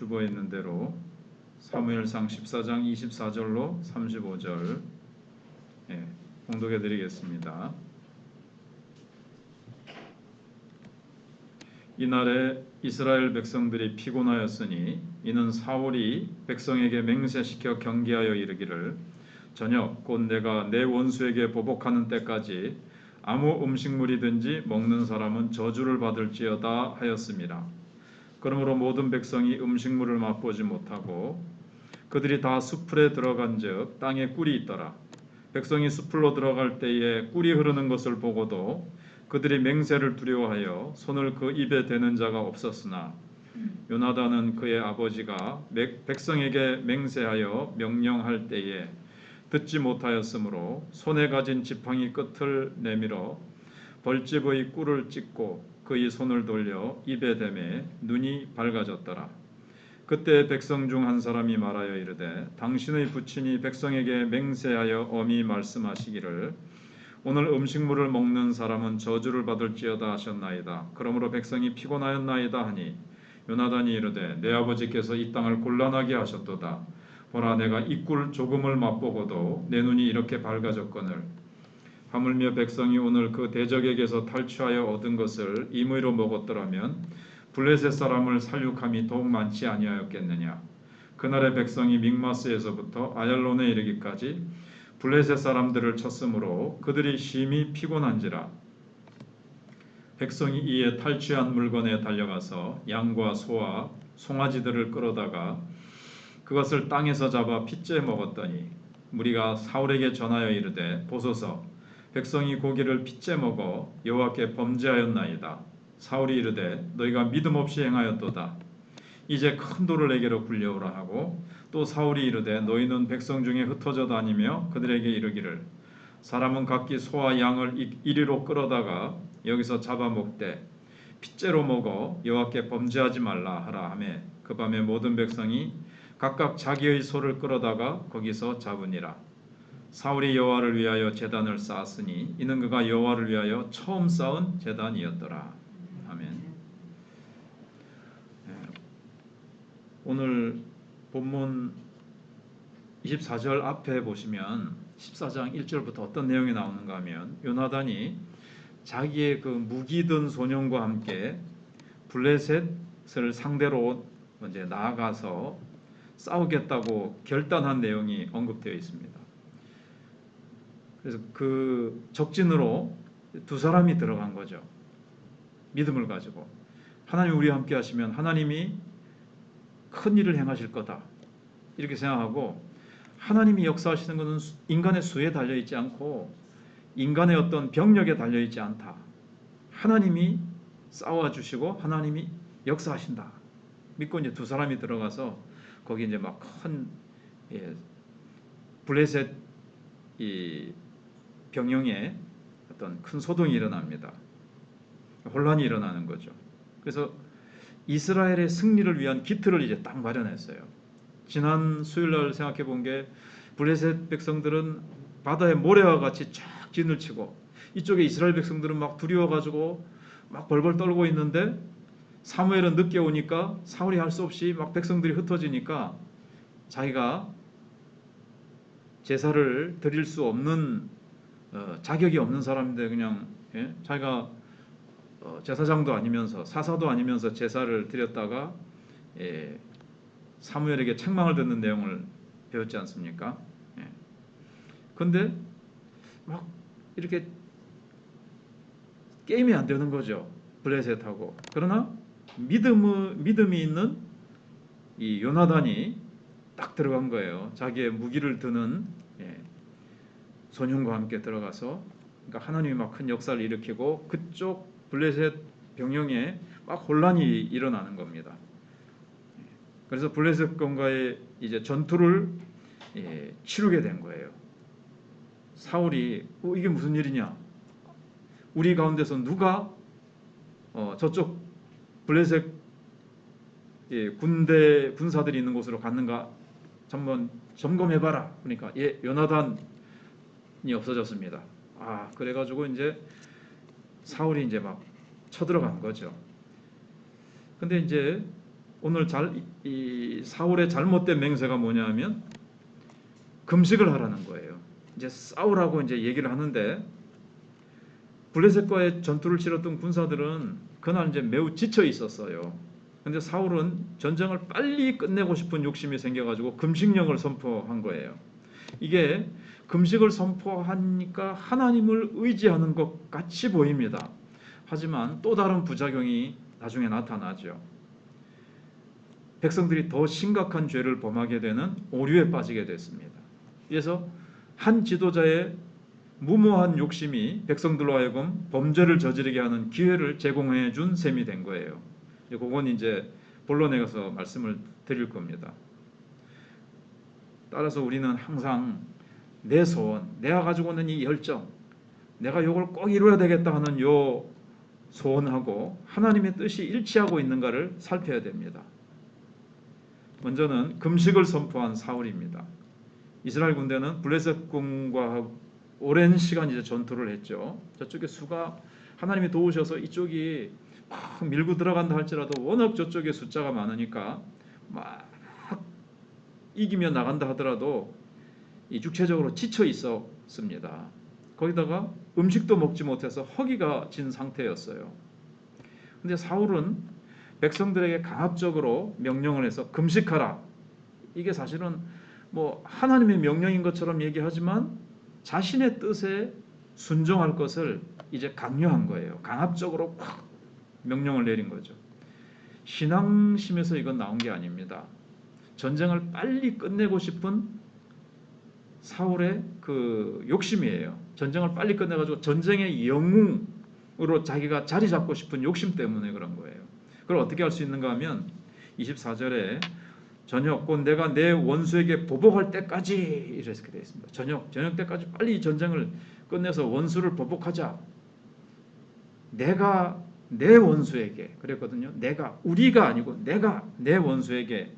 주보에 있는 대로 사무엘상 14장 24절로 35절 봉독해 드리겠습니다. 이날에 이스라엘 백성들이 피곤하였으니 이는 사울이 백성에게 맹세시켜 경계하여 이르기를 저녁 곧 내가 내 원수에게 보복하는 때까지 아무 음식물이든지 먹는 사람은 저주를 받을지어다 하였습니다. 그러므로 모든 백성이 음식물을 맛보지 못하고 그들이 다 숲풀에 들어간즉 땅에 꿀이 있더라. 백성이 숲풀로 들어갈 때에 꿀이 흐르는 것을 보고도 그들이 맹세를 두려워하여 손을 그 입에 대는 자가 없었으나 요나단은 그의 아버지가 백성에게 맹세하여 명령할 때에 듣지 못하였으므로 손에 가진 지팡이 끝을 내밀어 벌집의 꿀을 찢고 그의 손을 돌려 입에 대매 눈이 밝아졌더라. 그때 백성 중 한 사람이 말하여 이르되 당신의 부친이 백성에게 맹세하여 엄히 말씀하시기를 오늘 음식물을 먹는 사람은 저주를 받을지어다 하셨나이다. 그러므로 백성이 피곤하였나이다 하니 요나단이 이르되 내 아버지께서 이 땅을 곤란하게 하셨도다. 보라 내가 이 꿀 조금을 맛보고도 내 눈이 이렇게 밝아졌거늘 하물며 백성이 오늘 그 대적에게서 탈취하여 얻은 것을 임의로 먹었더라면 블레셋 사람을 살육함이 더욱 많지 아니하였겠느냐. 그날의 백성이 믹마스에서부터 아얄론에 이르기까지 블레셋 사람들을 쳤으므로 그들이 심히 피곤한지라. 백성이 이에 탈취한 물건에 달려가서 양과 소와 송아지들을 끌어다가 그것을 땅에서 잡아 핏째 먹었더니 무리가 사울에게 전하여 이르되 보소서 백성이 고기를 핏째 먹어 여호와께 범죄하였나이다. 사울이 이르되 너희가 믿음 없이 행하였도다. 이제 큰 돌을 내게로 굴려오라 하고 또 사울이 이르되 너희는 백성 중에 흩어져 다니며 그들에게 이르기를 사람은 각기 소와 양을 이리로 끌어다가 여기서 잡아먹되 핏째로 먹어 여호와께 범죄하지 말라 하라 하매 그 밤에 모든 백성이 각각 자기의 소를 끌어다가 거기서 잡으니라. 사울이 여호와를 위하여 제단을 쌓았으니 이는 그가 여호와를 위하여 처음 쌓은 제단이었더라. 아멘. 오늘 본문 24절 앞에 보시면 14장 1절부터 어떤 내용이 나오는가 하면 요나단이 자기의 그 무기든 소년과 함께 블레셋을 상대로 이제 나아가서 싸우겠다고 결단한 내용이 언급되어 있습니다. 그래서 그 적진으로 두 사람이 들어간 거죠. 믿음을 가지고 하나님 우리와 함께 하시면 하나님이 큰 일을 행하실 거다 이렇게 생각하고 하나님이 역사하시는 것은 인간의 수에 달려있지 않고 인간의 어떤 병력에 달려있지 않다. 하나님이 싸워주시고 하나님이 역사하신다 믿고 이제 두 사람이 들어가서 거기 이제 막 큰 블레셋 이 병영에 어떤 큰 소동이 일어납니다. 혼란이 일어나는 거죠. 그래서 이스라엘의 승리를 위한 기틀을 이제 딱 마련했어요. 지난 수요일날 생각해 본 게 블레셋 백성들은 바다의 모래와 같이 쫙 진을 치고 이쪽에 이스라엘 백성들은 막 두려워가지고 막 벌벌 떨고 있는데 사무엘은 늦게 오니까 사울이 할 수 없이 막 백성들이 흩어지니까 자기가 제사를 드릴 수 없는 자격이 없는 사람인데 그냥 자기가 제사장도 아니면서 사사도 아니면서 제사를 드렸다가 사무엘에게 책망을 듣는 내용을 배웠지 않습니까? 근데 막 이렇게 게임이 안 되는 거죠. 블레셋하고. 그러나 믿음이 있는 이 요나단이 딱 들어간 거예요. 자기의 무기를 드는 소년과 함께 들어가서 그러니까 하나님이 막 큰 역사를 일으키고 그쪽 블레셋 병영에 막 혼란이 일어나는 겁니다. 그래서 블레셋과의 이제 전투를 치르게 된 거예요. 사울이 이게 무슨 일이냐? 우리 가운데서 누가 저쪽 블레셋 군대 군사들이 있는 곳으로 갔는가 한번 점검해봐라. 그러니까 요나단이 없어졌습니다. 그래가지고 이제 사울이 이제 막 쳐들어간 거죠. 근데 이제 오늘 이 사울의 잘못된 맹세가 뭐냐면 금식을 하라는 거예요. 이제 싸우라고 이제 얘기를 하는데 블레셋과의 전투를 치렀던 군사들은 그날 이제 매우 지쳐 있었어요. 근데 사울은 전쟁을 빨리 끝내고 싶은 욕심이 생겨가지고 금식령을 선포한 거예요. 이게 금식을 선포하니까 하나님을 의지하는 것 같이 보입니다. 하지만 또 다른 부작용이 나중에 나타나죠. 백성들이 더 심각한 죄를 범하게 되는 오류에 빠지게 됐습니다. 그래서 한 지도자의 무모한 욕심이 백성들로 하여금 범죄를 저지르게 하는 기회를 제공해 준 셈이 된 거예요. 그건 이제 본론에 가서 말씀을 드릴 겁니다. 따라서 우리는 항상 내 소원, 내가 가지고 있는 이 열정, 내가 이걸 꼭 이루어야 되겠다 하는 요 소원하고 하나님의 뜻이 일치하고 있는가를 살펴야 됩니다. 먼저는 금식을 선포한 사울입니다. 이스라엘 군대는 블레셋 군과 오랜 시간 이제 전투를 했죠. 저쪽에 수가 하나님이 도우셔서 이쪽이 막 밀고 들어간다 할지라도 워낙 저쪽에 숫자가 많으니까 막 이기며 나간다 하더라도 이 육체적으로 지쳐 있었습니다. 거기다가 음식도 먹지 못해서 허기가 진 상태였어요. 근데 사울은 백성들에게 강압적으로 명령을 해서 금식하라. 이게 사실은 뭐 하나님의 명령인 것처럼 얘기하지만 자신의 뜻에 순종할 것을 이제 강요한 거예요. 강압적으로 확 명령을 내린 거죠. 신앙심에서 이건 나온 게 아닙니다. 전쟁을 빨리 끝내고 싶은 사울의 그 욕심이에요. 전쟁을 빨리 끝내가지고 전쟁의 영웅으로 자기가 자리 잡고 싶은 욕심 때문에 그런 거예요. 그걸 어떻게 할 수 있는가 하면 24절에 저녁 곧 내가 내 원수에게 보복할 때까지 이렇게 되어 있습니다. 저녁 때까지 빨리 전쟁을 끝내서 원수를 보복하자. 내가 내 원수에게 그랬거든요. 우리가 아니고 내가 내 원수에게.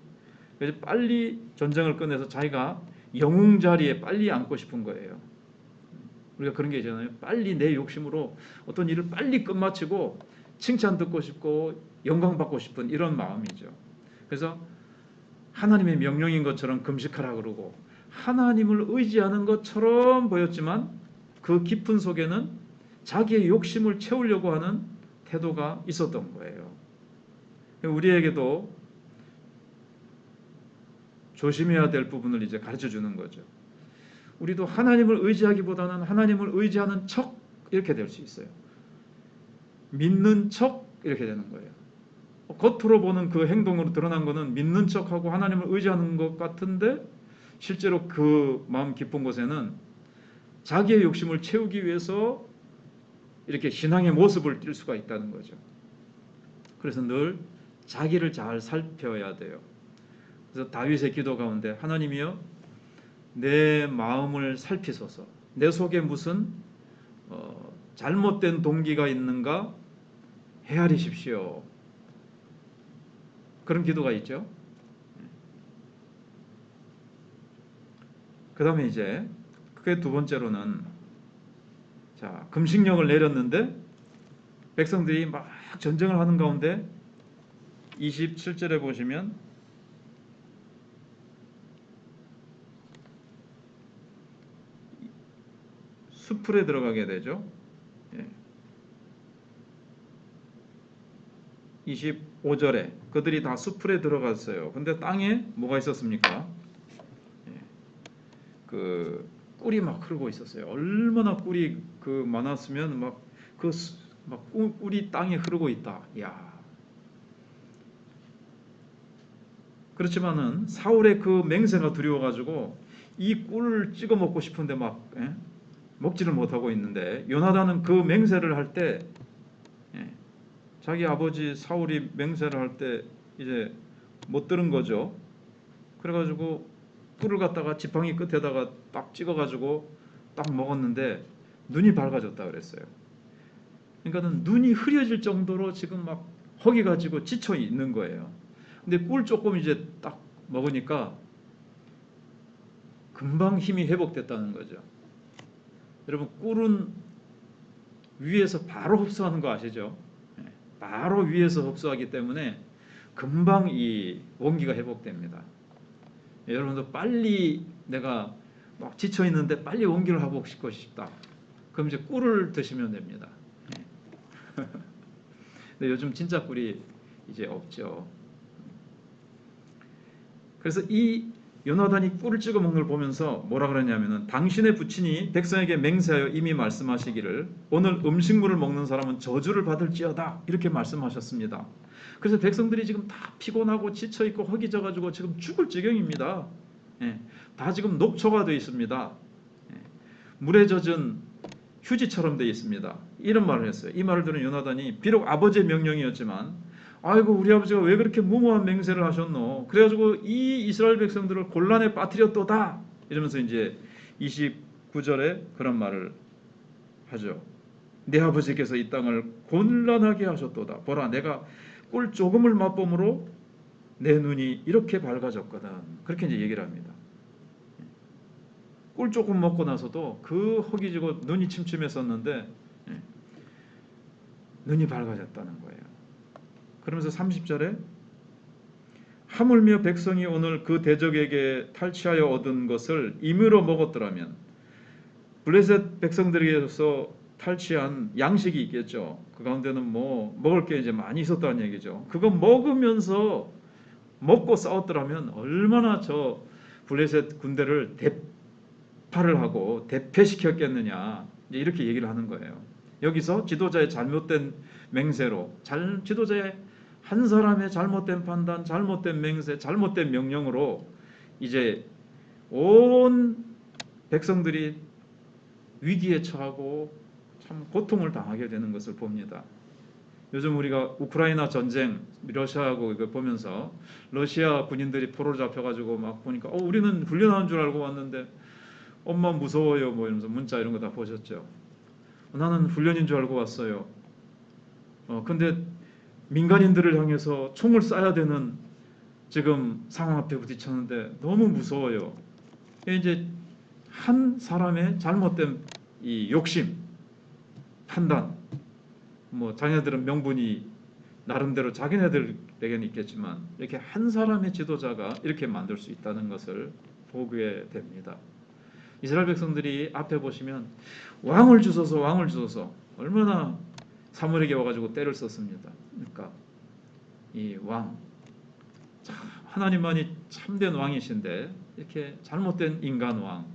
그래서 빨리 전쟁을 끝내서 자기가 영웅 자리에 빨리 앉고 싶은 거예요. 우리가 그런 게 있잖아요. 빨리 내 욕심으로 어떤 일을 빨리 끝마치고 칭찬 듣고 싶고 영광 받고 싶은 이런 마음이죠. 그래서 하나님의 명령인 것처럼 금식하라 그러고 하나님을 의지하는 것처럼 보였지만 그 깊은 속에는 자기의 욕심을 채우려고 하는 태도가 있었던 거예요. 우리에게도 조심해야 될 부분을 이제 가르쳐 주는 거죠. 우리도 하나님을 의지하기보다는 하나님을 의지하는 척 이렇게 될 수 있어요. 믿는 척 이렇게 되는 거예요. 겉으로 보는 그 행동으로 드러난 거는 믿는 척하고 하나님을 의지하는 것 같은데 실제로 그 마음 깊은 곳에는 자기의 욕심을 채우기 위해서 이렇게 신앙의 모습을 띌 수가 있다는 거죠. 그래서 늘 자기를 잘 살펴야 돼요. 그래서 다윗의 기도 가운데 하나님이여 내 마음을 살피소서. 내 속에 무슨 잘못된 동기가 있는가 헤아리십시오. 그런 기도가 있죠. 그 다음에 이제 그게 두 번째로는 자 금식령을 내렸는데 백성들이 막 전쟁을 하는 가운데 27절에 보시면 수풀에 들어가게 되죠. 25절에 그들이 다 수풀에 들어갔어요. 근데 땅에 뭐가 있었습니까? 그 꿀이 막 흐르고 있었어요. 얼마나 꿀이 그 많았으면 막 꿀이 땅에 흐르고 있다. 야. 그렇지만은 사울의 그 맹세가 두려워가지고 이 꿀을 찍어 먹고 싶은데 막 먹지를 못하고 있는데 요나단은 그 맹세를 할 때 자기 아버지 사울이 맹세를 할 때 이제 못 들은 거죠. 그래가지고 꿀을 갖다가 지팡이 끝에다가 딱 찍어가지고 딱 먹었는데 눈이 밝아졌다 그랬어요. 그러니까는 눈이 흐려질 정도로 지금 막 허기 가지고 지쳐 있는 거예요. 근데 꿀 조금 이제 딱 먹으니까 금방 힘이 회복됐다는 거죠. 여러분 꿀은 위에서 바로 흡수하는 거 아시죠? 바로 위에서 흡수하기 때문에 금방 이 원기가 회복됩니다. 여러분도 빨리 내가 막 지쳐 있는데 빨리 원기를 회복시키고 싶다. 그럼 이제 꿀을 드시면 됩니다. 근데 요즘 진짜 꿀이 이제 없죠. 그래서 이 요나단이 꿀을 찍어 먹는 걸 보면서 뭐라 그러냐면은 당신의 부친이 백성에게 맹세하여 이미 말씀하시기를 오늘 음식물을 먹는 사람은 저주를 받을지어다 이렇게 말씀하셨습니다. 그래서 백성들이 지금 다 피곤하고 지쳐 있고 허기져 가지고 지금 죽을 지경입니다. 예, 다 지금 녹초가 되어 있습니다. 예, 물에 젖은 휴지처럼 되어 있습니다. 이런 말을 했어요. 이 말을 들은 요나단이 비록 아버지의 명령이었지만 아이고 우리 아버지가 왜 그렇게 무모한 맹세를 하셨노? 그래가지고 이 이스라엘 백성들을 곤란에 빠뜨렸도다. 이러면서 이제 29절에 그런 말을 하죠. 내 아버지께서 이 땅을 곤란하게 하셨도다. 보라 내가 꿀 조금을 맛봄으로 내 눈이 이렇게 밝아졌거든. 그렇게 이제 얘기를 합니다. 꿀 조금 먹고 나서도 그 허기지고 눈이 침침했었는데 눈이 밝아졌다는 거예요. 그러면서 30절에 하물며 백성이 오늘 그 대적에게 탈취하여 얻은 것을 임의로 먹었더라면 블레셋 백성들에게서 탈취한 양식이 있겠죠. 그 가운데는 뭐 먹을 게 이제 많이 있었다는 얘기죠. 그거 먹으면서 먹고 싸웠더라면 얼마나 저 블레셋 군대를 대파를 하고 대패시켰겠느냐 이렇게 얘기를 하는 거예요. 여기서 지도자의 잘못된 맹세로 지도자의 한 사람의 잘못된 판단, 잘못된 맹세, 잘못된 명령으로 이제 온 백성들이 위기에 처하고 참 고통을 당하게 되는 것을 봅니다. 요즘 우리가 우크라이나 전쟁, 러시아하고 이거 보면서 러시아 군인들이 포로로 잡혀가지고 막 보니까 우리는 훈련하는 줄 알고 왔는데 엄마 무서워요 뭐 이러면서 문자 이런 거 다 보셨죠. 나는 훈련인 줄 알고 왔어요. 근데 민간인들을 향해서 총을 쏴야 되는 지금 상황 앞에 부딪혔는데 너무 무서워요. 이제 한 사람의 잘못된 이 욕심, 판단, 뭐 자녀들은 명분이 나름대로 자기네들에게는 있겠지만 이렇게 한 사람의 지도자가 이렇게 만들 수 있다는 것을 보게 됩니다. 이스라엘 백성들이 앞에 보시면 왕을 주소서 얼마나 사무엘에게 와가지고 때를 썼습니다. 그러니까 이 왕, 하나님만이 참된 왕이신데 이렇게 잘못된 인간 왕.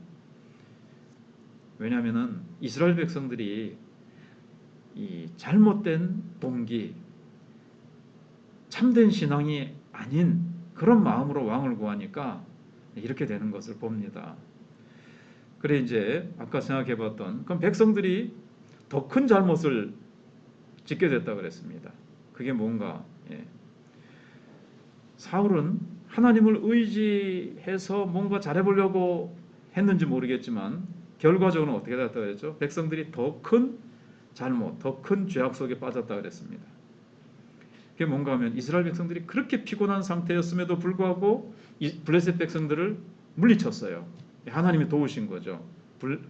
왜냐하면은 이스라엘 백성들이 이 잘못된 동기, 참된 신앙이 아닌 그런 마음으로 왕을 구하니까 이렇게 되는 것을 봅니다. 그래 이제 아까 생각해봤던 그럼 백성들이 더 큰 잘못을 짓게 됐다 그랬습니다. 그게 뭔가? 사울은 하나님을 의지해서 뭔가 잘해보려고 했는지 모르겠지만 결과적으로 어떻게 됐다 그랬죠? 백성들이 더 큰 잘못, 더 큰 죄악 속에 빠졌다 그랬습니다. 그게 뭔가 하면 이스라엘 백성들이 그렇게 피곤한 상태였음에도 불구하고 블레셋 백성들을 물리쳤어요. 하나님이 도우신 거죠.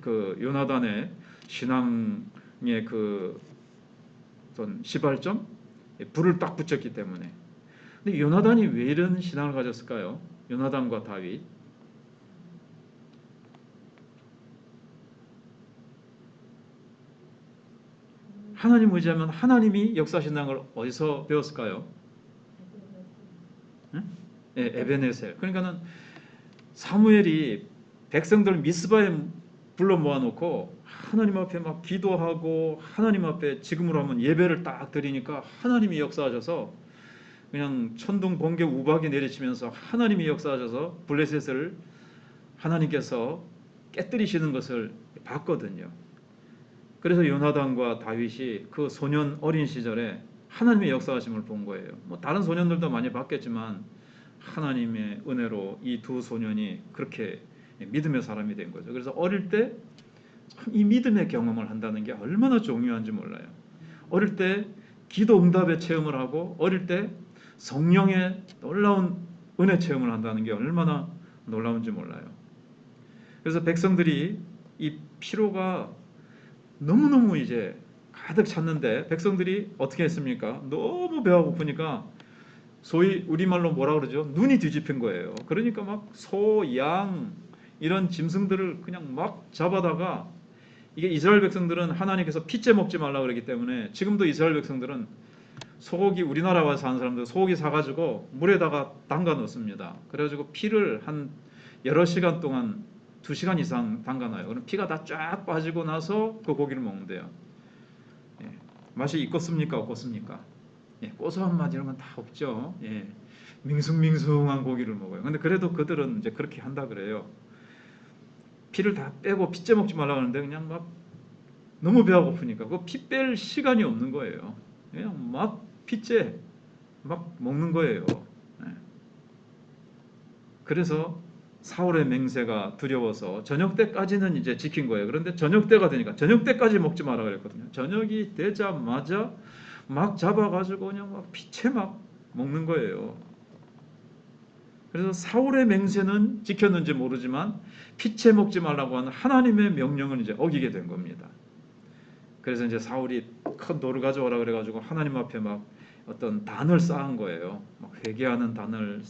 그 요나단의 신앙의 그 어떤 시발점, 불을 딱 붙였기 때문에. 근데 요나단이 왜 이런 신앙을 가졌을까요? 요나단과 다윗. 하나님 의지하면 하나님이 역사하신다는 걸 어디서 배웠을까요? 에베네셀. 그러니까는 사무엘이 백성들 미스바에 불러 모아놓고 하나님 앞에 막 기도하고 하나님 앞에 지금으로 하면 예배를 딱 드리니까 하나님이 역사하셔서 그냥 천둥 번개 우박이 내리치면서 하나님이 역사하셔서 블레셋을 하나님께서 깨뜨리시는 것을 봤거든요. 그래서 요나단과 다윗이 그 소년 어린 시절에 하나님의 역사하심을 본 거예요. 뭐 다른 소년들도 많이 봤겠지만 하나님의 은혜로 이 두 소년이 그렇게 믿음의 사람이 된 거죠. 그래서 어릴 때 이 믿음의 경험을 한다는 게 얼마나 중요한지 몰라요. 어릴 때 기도 응답의 체험을 하고 어릴 때 성령의 놀라운 은혜 체험을 한다는 게 얼마나 놀라운지 몰라요. 그래서 백성들이 이 피로가 너무너무 이제 가득 찼는데 백성들이 어떻게 했습니까? 너무 배가 고프니까 소위 우리말로 뭐라 그러죠? 눈이 뒤집힌 거예요. 그러니까 막 소, 양 이런 짐승들을 그냥 막 잡아다가 이게 이스라엘 백성들은 하나님께서 피째 먹지 말라 그러기 때문에 지금도 이스라엘 백성들은 소고기 우리나라 와서 사는 사람들 소고기 사가지고 물에다가 담가 놓습니다. 그래가지고 피를 한 여러 시간 동안 2시간 이상 담가놔요. 그럼 피가 다 쫙 빠지고 나서 그 고기를 먹는데요. 예. 맛이 있겠습니까? 없겠습니까? 예. 고소한 맛 이런 건 다 없죠. 예. 밍숭밍숭한 고기를 먹어요. 근데 그래도 그들은 이제 그렇게 한다 그래요. 피를 다 빼고 피째 먹지 말라 그러는데 그냥 막 너무 배가 고프니까 그 피 뺄 시간이 없는 거예요. 그냥 막 피째 막 먹는 거예요. 예. 그래서 사울의 맹세가 두려워서 저녁 때까지는 이제 지킨 거예요. 그런데 저녁 때가 되니까 저녁 때까지 먹지 마라 그랬거든요. 저녁이 되자마자 막 잡아가지고 그냥 막 피채 막 먹는 거예요. 그래서 사울의 맹세는 지켰는지 모르지만 피채 먹지 말라고 하는 하나님의 명령을 이제 어기게 된 겁니다. 그래서 이제 사울이 큰 돌을 가져오라 그래가지고 하나님 앞에 막 어떤 단을 쌓은 거예요. 막 회개하는 단을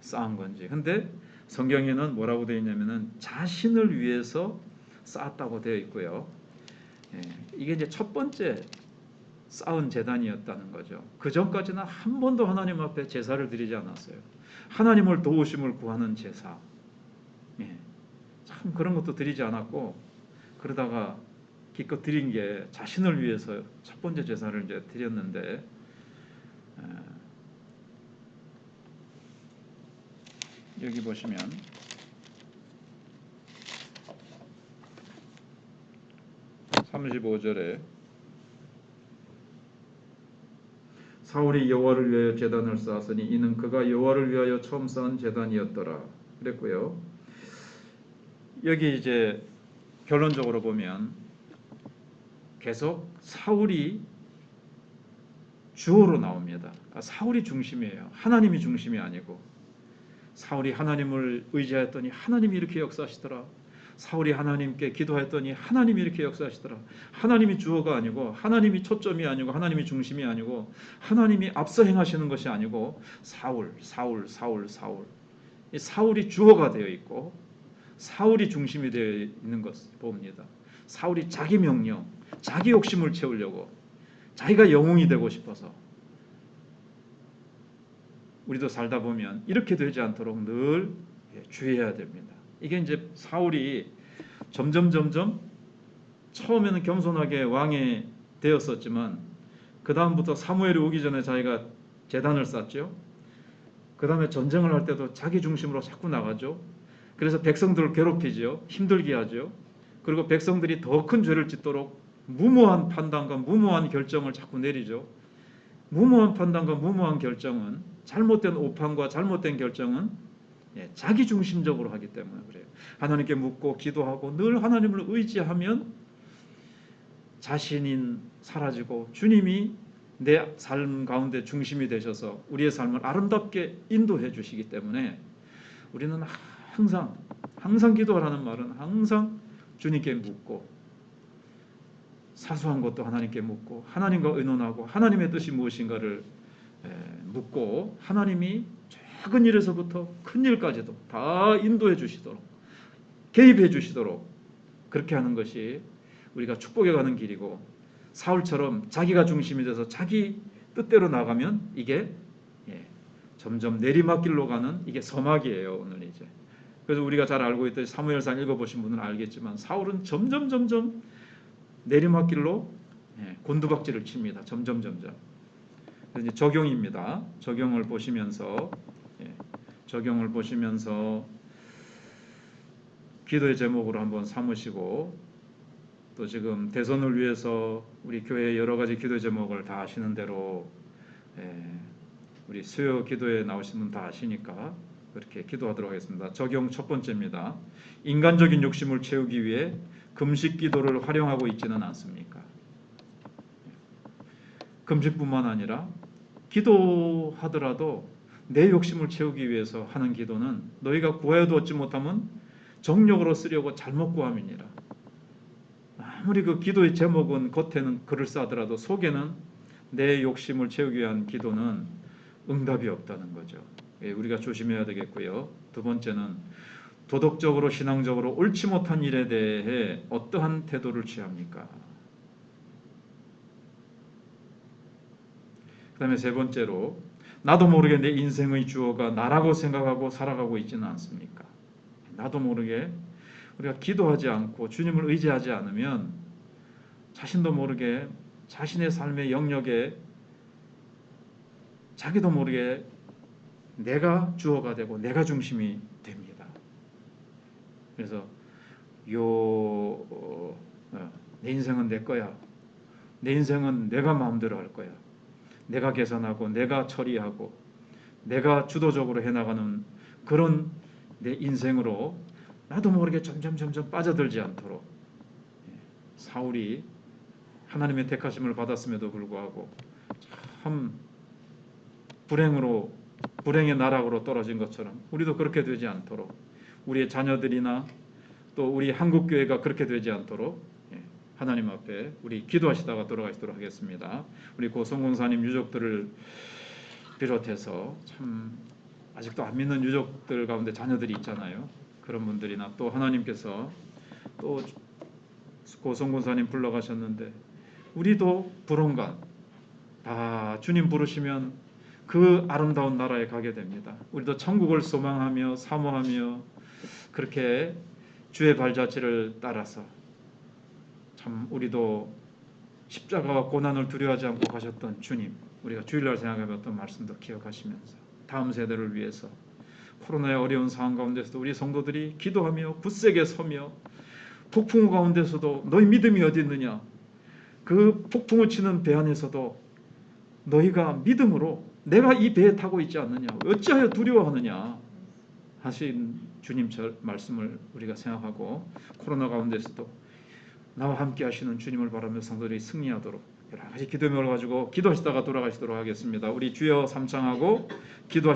쌓은 건지. 근데 성경에는 뭐라고 되어 있냐면은 자신을 위해서 쌓았다고 되어 있고요. 예, 이게 이제 첫 번째 쌓은 제단이었다는 거죠. 그 전까지는 한 번도 하나님 앞에 제사를 드리지 않았어요. 하나님을 도우심을 구하는 제사. 예, 참 그런 것도 드리지 않았고 그러다가 기껏 드린 게 자신을 위해서 첫 번째 제사를 이제 드렸는데 여기 보시면 35절에 사울이 여호와를 위하여 제단을 쌓았으니 이는 그가 여호와를 위하여 처음 쌓은 제단이었더라 그랬고요. 여기 이제 결론적으로 보면 계속 사울이 주어로 나옵니다. 사울이 중심이에요. 하나님이 중심이 아니고 사울이 하나님을 의지하였더니 하나님이 이렇게 역사하시더라. 사울이 하나님께 기도했더니 하나님이 이렇게 역사하시더라. 하나님이 주어가 아니고 하나님이 초점이 아니고 하나님이 중심이 아니고 하나님이 앞서 행하시는 것이 아니고 사울. 이 사울이 주어가 되어 있고 사울이 중심이 되어 있는 것을 봅니다. 사울이 자기 명령, 자기 욕심을 채우려고 자기가 영웅이 되고 싶어서 우리도 살다 보면 이렇게 되지 않도록 늘 주의해야 됩니다. 이게 이제 사울이 점점 처음에는 겸손하게 왕이 되었었지만 그 다음부터 사무엘이 오기 전에 자기가 제단을 쌓죠. 그 다음에 전쟁을 할 때도 자기 중심으로 자꾸 나가죠. 그래서 백성들을 괴롭히죠. 힘들게 하죠. 그리고 백성들이 더 큰 죄를 짓도록 무모한 판단과 무모한 결정을 자꾸 내리죠. 무모한 판단과 무모한 결정은 잘못된 오판과 잘못된 결정은 자기 중심적으로 하기 때문에 그래요. 하나님께 묻고 기도하고 늘 하나님을 의지하면 자신이 사라지고 주님이 내 삶 가운데 중심이 되셔서 우리의 삶을 아름답게 인도해 주시기 때문에 우리는 항상 기도하라는 말은 항상 주님께 묻고 사소한 것도 하나님께 묻고 하나님과 의논하고 하나님의 뜻이 무엇인가를 묻고 하나님이 작은 일에서부터 큰 일까지도 다 인도해 주시도록 개입해 주시도록 그렇게 하는 것이 우리가 축복해 가는 길이고 사울처럼 자기가 중심이 돼서 자기 뜻대로 나가면 이게 점점 내리막길로 가는 이게 서막이에요. 오늘 이제 그래서 우리가 잘 알고 있듯이 사무엘상 읽어보신 분은 알겠지만 사울은 점점 내리막길로 곤두박질을 칩니다. 점점. 이제 적용입니다. 적용을 보시면서 기도의 제목으로 한번 삼으시고 또 지금 대선을 위해서 우리 교회 여러 가지 기도 제목을 다 아시는 대로 우리 수요 기도에 나오신 분 다 아시니까 그렇게 기도하도록 하겠습니다. 적용 첫 번째입니다. 인간적인 욕심을 채우기 위해 금식 기도를 활용하고 있지는 않습니까? 금식뿐만 아니라 기도하더라도 내 욕심을 채우기 위해서 하는 기도는 너희가 구하여도 얻지 못하면 정욕으로 쓰려고 잘못 구함이니라. 아무리 그 기도의 제목은 겉에는 그럴싸하더라도 속에는 내 욕심을 채우기 위한 기도는 응답이 없다는 거죠. 우리가 조심해야 되겠고요. 두 번째는 도덕적으로 신앙적으로 옳지 못한 일에 대해 어떠한 태도를 취합니까? 그 다음에 세 번째로 나도 모르게 내 인생의 주어가 나라고 생각하고 살아가고 있지는 않습니까? 나도 모르게 우리가 기도하지 않고 주님을 의지하지 않으면 자신도 모르게 자신의 삶의 영역에 자기도 모르게 내가 주어가 되고 내가 중심이 됩니다. 그래서 내 인생은 내 거야. 내 인생은 내가 마음대로 할 거야. 내가 계산하고 내가 처리하고 내가 주도적으로 해나가는 그런 내 인생으로 나도 모르게 점점 빠져들지 않도록 사울이 하나님의 택하심을 받았음에도 불구하고 참 불행의 나락으로 떨어진 것처럼 우리도 그렇게 되지 않도록 우리의 자녀들이나 또 우리 한국교회가 그렇게 되지 않도록 하나님 앞에 우리 기도하시다가 돌아가시도록 하겠습니다. 우리 고성공사님 유족들을 비롯해서 참 아직도 안 믿는 유족들 가운데 자녀들이 있잖아요. 그런 분들이나 또 하나님께서 또 고성공사님 불러가셨는데 우리도 불온간 다 주님 부르시면 그 아름다운 나라에 가게 됩니다. 우리도 천국을 소망하며 사모하며 그렇게 주의 발자취를 따라서 참 우리도 십자가와 고난을 두려워하지 않고 가셨던 주님, 우리가 주일날 생각해봤던 말씀도 기억하시면서 다음 세대를 위해서 코로나의 어려운 상황 가운데서도 우리 성도들이 기도하며 굳세게 서며 폭풍우 가운데서도 너희 믿음이 어디 있느냐, 그 폭풍우 치는 배 안에서도 너희가 믿음으로 내가 이 배에 타고 있지 않느냐, 어찌하여 두려워하느냐 하신 주님 말씀을 우리가 생각하고 코로나 가운데서도 나와 함께 하시는 주님을 바라며 성도들이 승리하도록 여러 가지 기도명을 가지고 기도하시다가 돌아가시도록 하겠습니다. 우리 주여 삼창하고 기도하시